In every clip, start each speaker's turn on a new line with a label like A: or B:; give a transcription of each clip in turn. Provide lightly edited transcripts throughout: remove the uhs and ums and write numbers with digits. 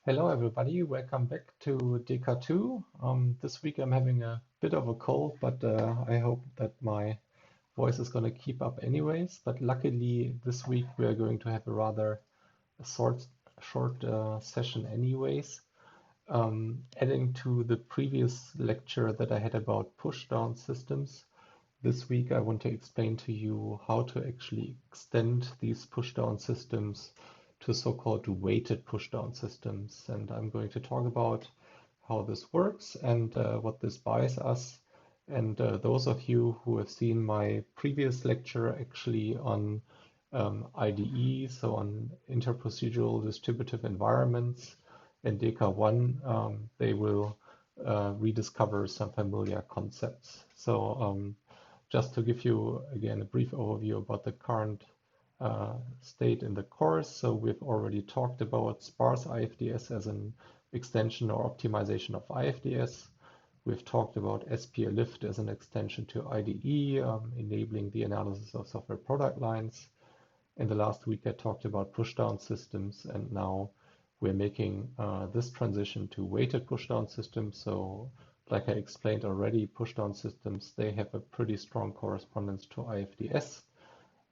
A: Hello everybody, welcome back to DECA 2. This week I'm having a bit of a cold, but I hope that my voice is going to keep up anyways. But luckily this week we are going to have a rather short session anyways. Adding to the previous lecture that I had about pushdown systems, this week I want to explain to you how to actually extend these pushdown systems to so-called weighted pushdown systems. And I'm going to talk about how this works and what this buys us. And those of you who have seen my previous lecture actually on IDE, so on interprocedural distributive environments in DECA 1, they will rediscover some familiar concepts. So just to give you, again, a brief overview about the current state in the course. So we've already talked about sparse IFDS as an extension or optimization of IFDS. We've talked about SPLift as an extension to IDE, enabling the analysis of software product lines. In the last week, I talked about pushdown systems, and now we're making this transition to weighted pushdown systems. So like I explained already, pushdown systems, they have a pretty strong correspondence to IFDS.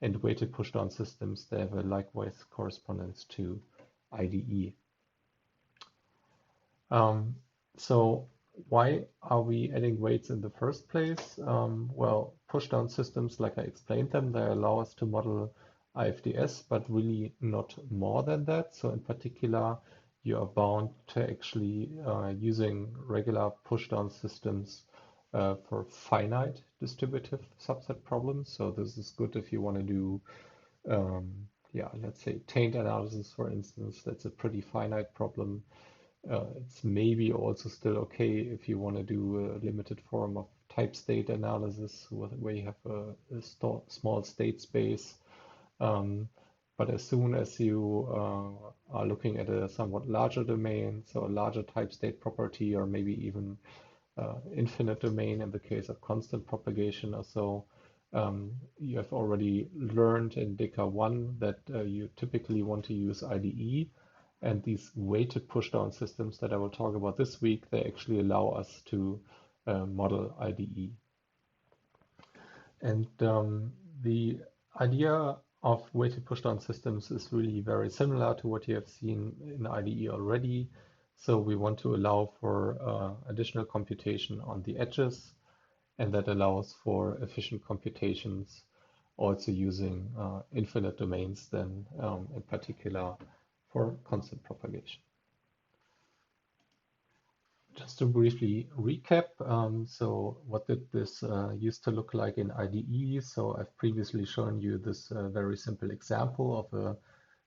A: And weighted pushdown systems, they have a likewise correspondence to IDE. So why are we adding weights in the first place? Well, pushdown systems, like I explained them, they allow us to model IFDS, but really not more than that. So in particular, you are bound to actually using regular pushdown systems for finite distributive subset problems. So this is good if you want to do, let's say taint analysis, for instance. That's a pretty finite problem. It's maybe also still okay if you want to do a limited form of type state analysis where you have a small state space. But as soon as you are looking at a somewhat larger domain, so a larger type state property, or maybe even infinite domain in the case of constant propagation or so, you have already learned in DECA 1 that you typically want to use IDE, and these weighted pushdown systems that I will talk about this week, they actually allow us to model IDE. And the idea of weighted pushdown systems is really very similar to what you have seen in IDE already. So we want to allow for additional computation on the edges, and that allows for efficient computations also using infinite domains then in particular for constant propagation. Just to briefly recap, so what did this used to look like in IDE? So I've previously shown you this very simple example of a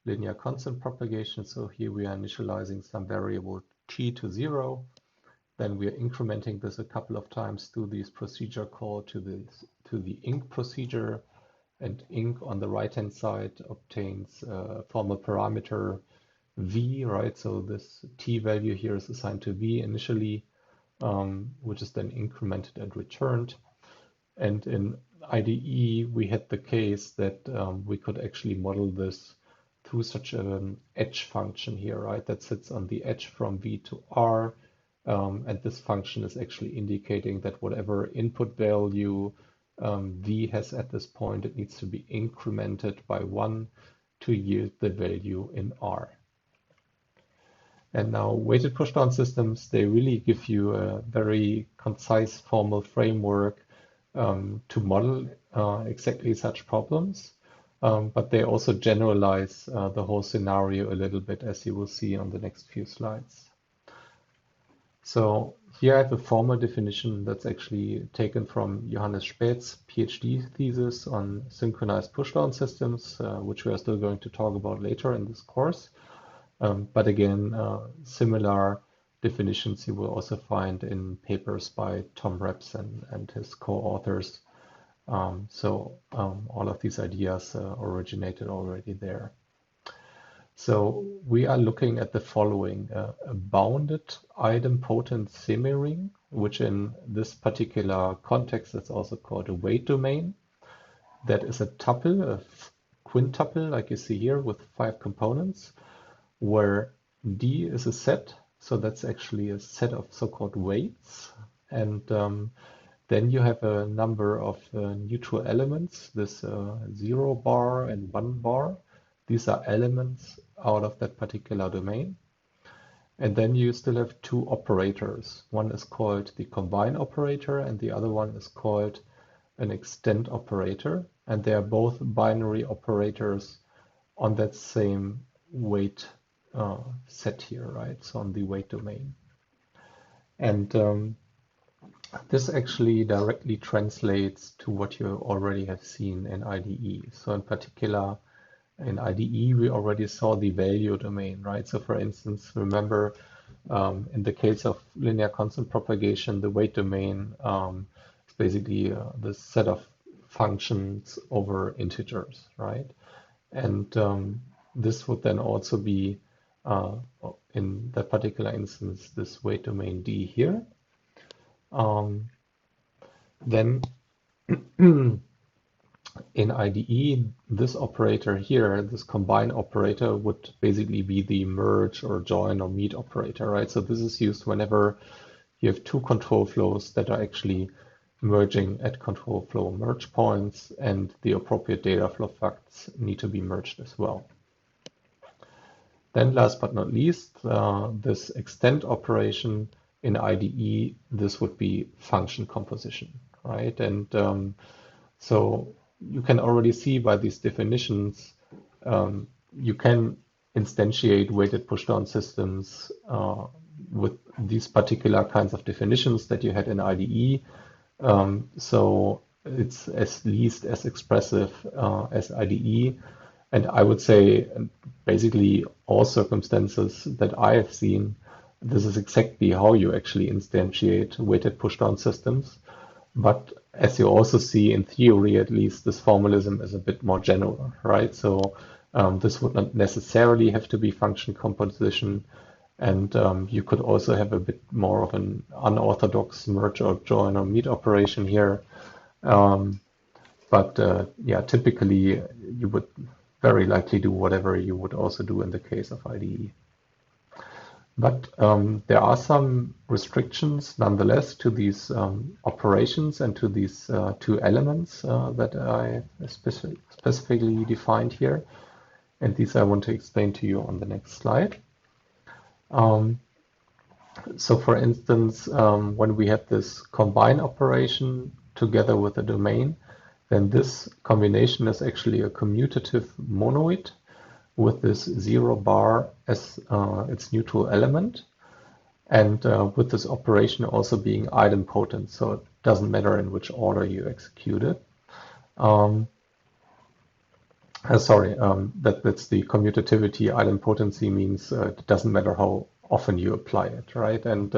A: linear constant propagation. So here we are initializing some variable t to 0. Then we are incrementing this a couple of times through this procedure call to the inc procedure. And inc on the right-hand side obtains a formal parameter v, right? So this t value here is assigned to v initially, which is then incremented and returned. And in IDE, we had the case that we could actually model this through such an edge function here, right? That sits on the edge from v to r. And this function is actually indicating that whatever input value v has at this point, it needs to be incremented by 1 to yield the value in r. And now weighted pushdown systems, they really give you a very concise formal framework to model exactly such problems. But they also generalize the whole scenario a little bit, as you will see on the next few slides. So here I have a formal definition that's actually taken from Johannes Späth's PhD thesis on synchronized pushdown systems, which we are still going to talk about later in this course. But again, similar definitions you will also find in papers by Tom Reps and his co-authors. So all of these ideas originated already there. So we are looking at the following: a bounded idempotent semiring, which in this particular context is also called a weight domain. That is a tuple, a quintuple, like you see here, with 5 components, where D is a set, so that's actually a set of so-called weights. And then you have a number of neutral elements, this 0 bar and 1 bar. These are elements out of that particular domain. And then you still have two operators. One is called the combine operator, and the other one is called an extend operator. And they are both binary operators on that same weight set here, right? So on the weight domain. And this actually directly translates to what you already have seen in IDE. So in particular, in IDE, we already saw the value domain, right? So for instance, remember in the case of linear constant propagation, the weight domain is basically the set of functions over integers, right? And this would then also be, in that particular instance, this weight domain D here. Then in IDE, this operator here, this combine operator, would basically be the merge or join or meet operator, right? So this is used whenever you have two control flows that are actually merging at control flow merge points, and the appropriate data flow facts need to be merged as well. Then last but not least, this extend operation in IDE, this would be function composition, right? And so you can already see by these definitions, you can instantiate weighted pushdown systems with these particular kinds of definitions that you had in IDE. So it's at least as expressive as IDE. And I would say basically all circumstances that I have seen, this is exactly how you actually instantiate weighted pushdown systems. But as you also see in theory, at least, this formalism is a bit more general, right? So this would not necessarily have to be function composition. And you could also have a bit more of an unorthodox merge or join or meet operation here. But yeah, typically you would very likely do whatever you would also do in the case of IDE. But there are some restrictions nonetheless to these operations and to these two elements that I specifically defined here. And these I want to explain to you on the next slide. So for instance, when we have this combine operation together with a domain, then this combination is actually a commutative monoid with this 0 bar as its neutral element, and with this operation also being idempotent, so it doesn't matter in which order you execute it. That's the commutativity. Idempotency means it doesn't matter how often you apply it, right? And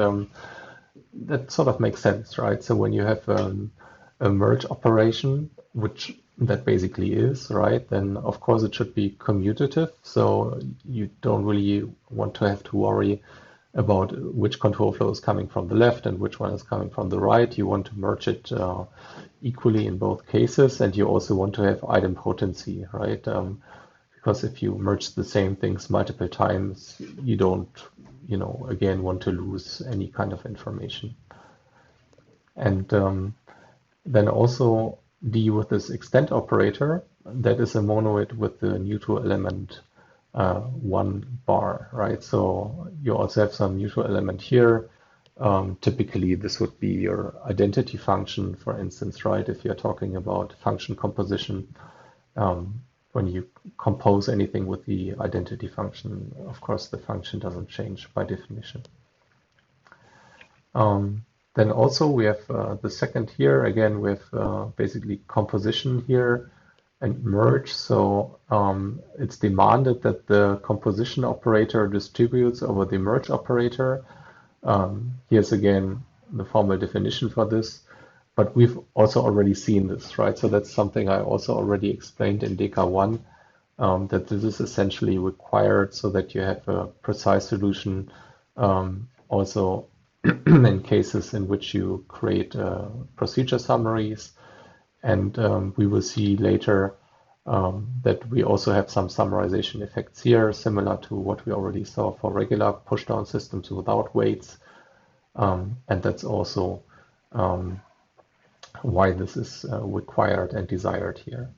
A: that sort of makes sense, right? So when you have a merge operation, which that basically is, right, then of course it should be commutative. So you don't really want to have to worry about which control flow is coming from the left and which one is coming from the right. You want to merge it equally in both cases, and you also want to have idempotency, right? Because if you merge the same things multiple times, you don't, again, want to lose any kind of information. And then also D with this extend operator, that is a monoid with the neutral element 1 bar, right? So you also have some neutral element here. Typically, this would be your identity function, for instance, right? If you're talking about function composition, when you compose anything with the identity function, of course, the function doesn't change by definition. Then also we have the second here. Again, we have basically composition here and merge. So it's demanded that the composition operator distributes over the merge operator. Here's again the formal definition for this, but we've also already seen this, right? So that's something I also already explained in DECA 1, that this is essentially required so that you have a precise solution also in cases in which you create procedure summaries. And we will see later that we also have some summarization effects here, similar to what we already saw for regular pushdown systems without weights. And that's also why this is required and desired here.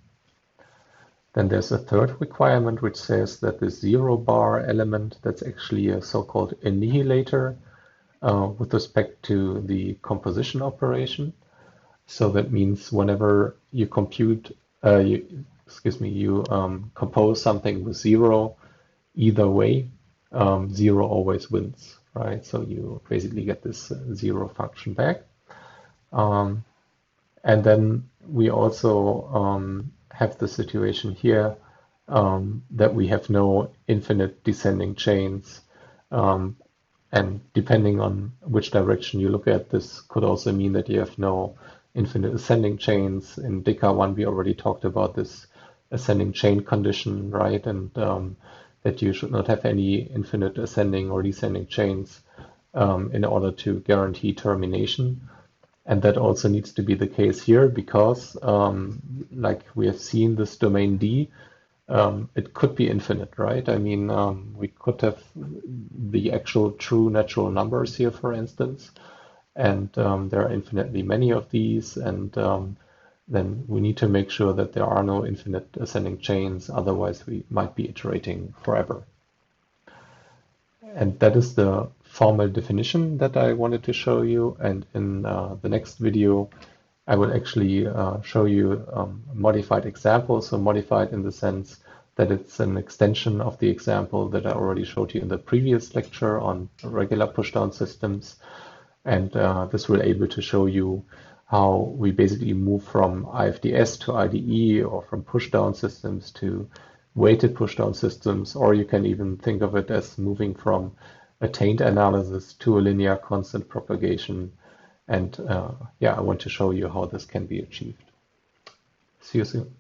A: Then there's a third requirement which says that the 0 bar element, that's actually a so-called annihilator with respect to the composition operation. So that means whenever you compute, you compose something with 0, either way, 0 always wins, right? So you basically get this 0 function back. And then we also have the situation here that we have no infinite descending chains. And depending on which direction you look at, this could also mean that you have no infinite ascending chains. In DECA 1, we already talked about this ascending chain condition, right? And that you should not have any infinite ascending or descending chains in order to guarantee termination. And that also needs to be the case here because, like we have seen, this domain D, it could be infinite, right? I mean, we could have the actual true natural numbers here, for instance, and there are infinitely many of these, and then we need to make sure that there are no infinite ascending chains, otherwise we might be iterating forever. And that is the formal definition that I wanted to show you, and in the next video I will actually show you a modified example, so modified in the sense that it's an extension of the example that I already showed you in the previous lecture on regular pushdown systems. And this will be able to show you how we basically move from IFDS to IDE, or from pushdown systems to weighted pushdown systems, or you can even think of it as moving from attained analysis to a linear constant propagation. And yeah, I want to show you how this can be achieved. See you soon.